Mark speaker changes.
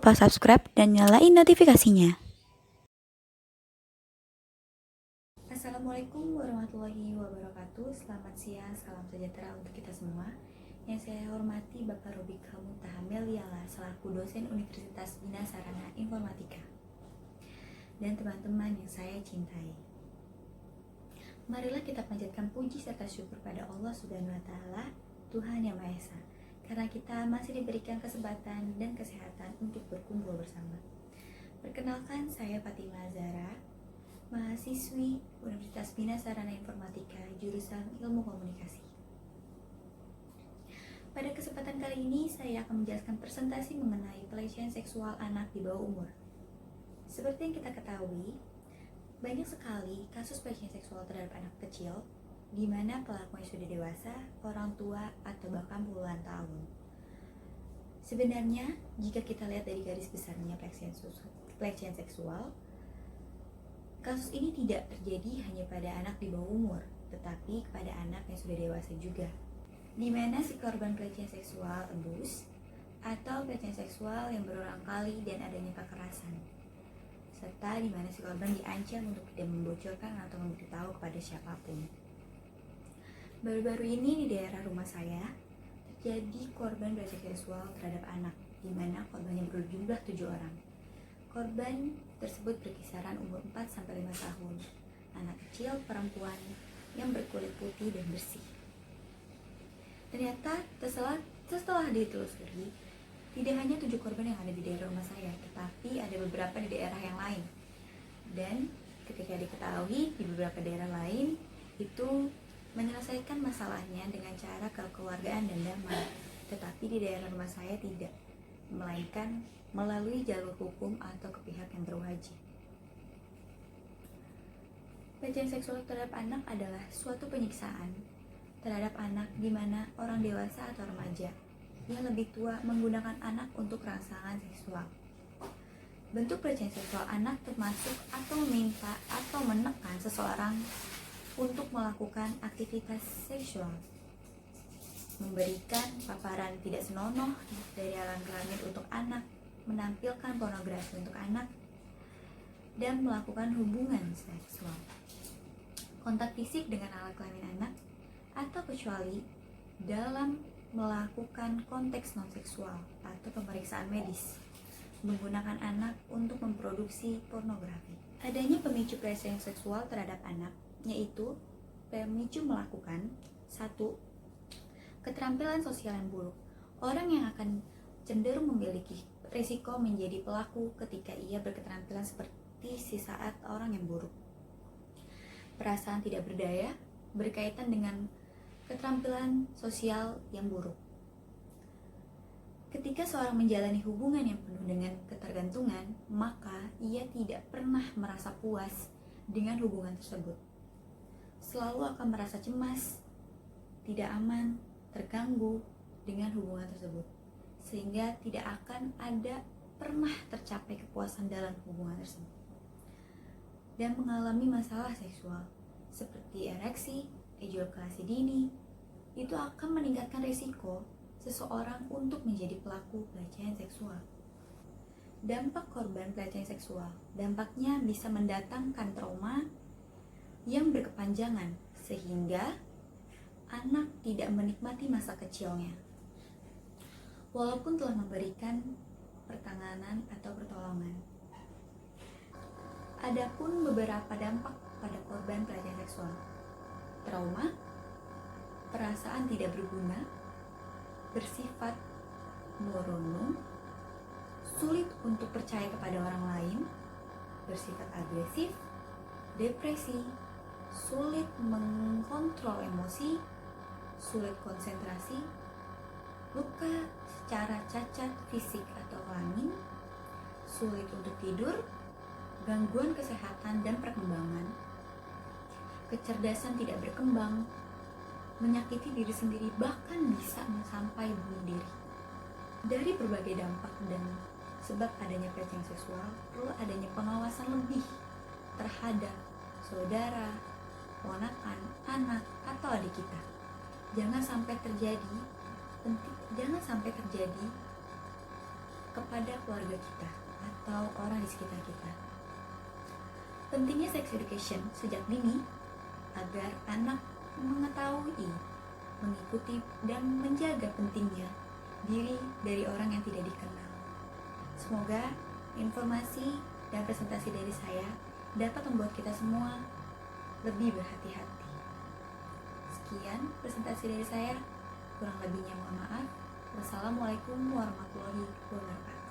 Speaker 1: lupa subscribe dan nyalain notifikasinya.
Speaker 2: Assalamualaikum warahmatullahi wabarakatuh. Selamat siang, salam sejahtera untuk kita semua. Yang saya hormati Bapak Robika Mutahameliala selaku dosen Universitas Bina Sarana Informatika dan teman-teman yang saya cintai. Marilah kita panjatkan puji serta syukur pada Allah Subhanahu wa Ta'ala, Tuhan Yang Maha Esa, karena kita masih diberikan kesempatan dan kesehatan untuk berkumpul bersama. Perkenalkan, saya Fatimah Zahra, mahasiswi Universitas Bina Sarana Informatika, jurusan Ilmu Komunikasi. Pada kesempatan kali ini, saya akan menjelaskan presentasi mengenai pelecehan seksual anak di bawah umur. Seperti yang kita ketahui, banyak sekali kasus pelecehan seksual terhadap anak kecil, di mana pelakunya sudah dewasa, orang tua, atau bahkan puluhan tahun. Sebenarnya, jika kita lihat dari garis besarnya pelecehan seksual, kasus ini tidak terjadi hanya pada anak di bawah umur, tetapi kepada anak yang sudah dewasa juga, di mana si korban pelecehan seksual abuse atau pelecehan seksual yang berulang kali dan adanya kekerasan, serta di mana si korban diancam untuk tidak membocorkan atau memberitahu kepada siapapun. Baru-baru ini di daerah rumah saya terjadi korban pelecehan seksual terhadap anak, di mana korbannya berjumlah 7 orang. Korban tersebut berkisaran umur 4-5 tahun, anak kecil perempuan yang berkulit putih dan bersih. Ternyata setelah ditelusuri, tidak hanya 7 korban yang ada di daerah rumah saya, tetapi ada beberapa di daerah yang lain. Dan ketika diketahui di beberapa daerah lain, itu menyelesaikan masalahnya dengan cara kekeluargaan dan damai. Tetapi di daerah rumah saya tidak, melainkan melalui jalur hukum atau ke pihak yang berwajib. Pelecehan seksual terhadap anak adalah suatu penyiksaan terhadap anak di mana orang dewasa atau remaja yang lebih tua menggunakan anak untuk rangsangan seksual. Bentuk pelecehan seksual anak termasuk atau meminta atau menekan seseorang untuk melakukan aktivitas seksual, memberikan paparan tidak senonoh dari alam kelamin untuk anak, menampilkan pornografi untuk anak, dan melakukan hubungan seksual, kontak fisik dengan alat kelamin anak, atau kecuali dalam melakukan konteks non-seksual atau pemeriksaan medis menggunakan anak untuk memproduksi pornografi. Adanya pemicu pelecehan seksual terhadap anak yaitu pemicu melakukan 1. Keterampilan sosial yang buruk. Orang yang akan cenderung memiliki risiko menjadi pelaku ketika ia berketerampilan seperti saat orang yang buruk. Perasaan tidak berdaya berkaitan dengan keterampilan sosial yang buruk. Ketika seorang menjalani hubungan yang penuh dengan ketergantungan, maka ia tidak pernah merasa puas dengan hubungan tersebut. Selalu akan merasa cemas, tidak aman, terganggu dengan hubungan tersebut, sehingga tidak akan ada pernah tercapai kepuasan dalam hubungan tersebut, dan mengalami masalah seksual seperti ereksi, ejakulasi dini. Itu akan meningkatkan risiko seseorang untuk menjadi pelaku pelecehan seksual. Dampak korban pelecehan seksual, dampaknya bisa mendatangkan trauma yang berkepanjangan sehingga anak tidak menikmati masa kecilnya walaupun telah memberikan pertolongan atau pertolongan. Adapun beberapa dampak pada korban pelecehan seksual: trauma, perasaan tidak berguna, bersifat murung, sulit untuk percaya kepada orang lain, bersifat agresif, depresi, sulit mengontrol emosi, sulit konsentrasi, luka secara cacat fisik atau kelamin, sulit untuk tidur, gangguan kesehatan dan perkembangan, kecerdasan tidak berkembang, menyakiti diri sendiri, bahkan bisa sampai bunuh diri. Dari berbagai dampak dan sebab adanya pelecehan seksual, perlu adanya pengawasan lebih terhadap saudara, ponakan, anak, atau adik kita. Jangan sampai terjadi kepada keluarga kita atau orang di sekitar kita. Pentingnya sex education sejak dini agar anak mengetahui, mengikuti, dan menjaga pentingnya diri dari orang yang tidak dikenal. Semoga informasi dan presentasi dari saya dapat membuat kita semua lebih berhati-hati. Sekian presentasi dari saya, kurang lebihnya mohon maaf. Wassalamualaikum warahmatullahi wabarakatuh.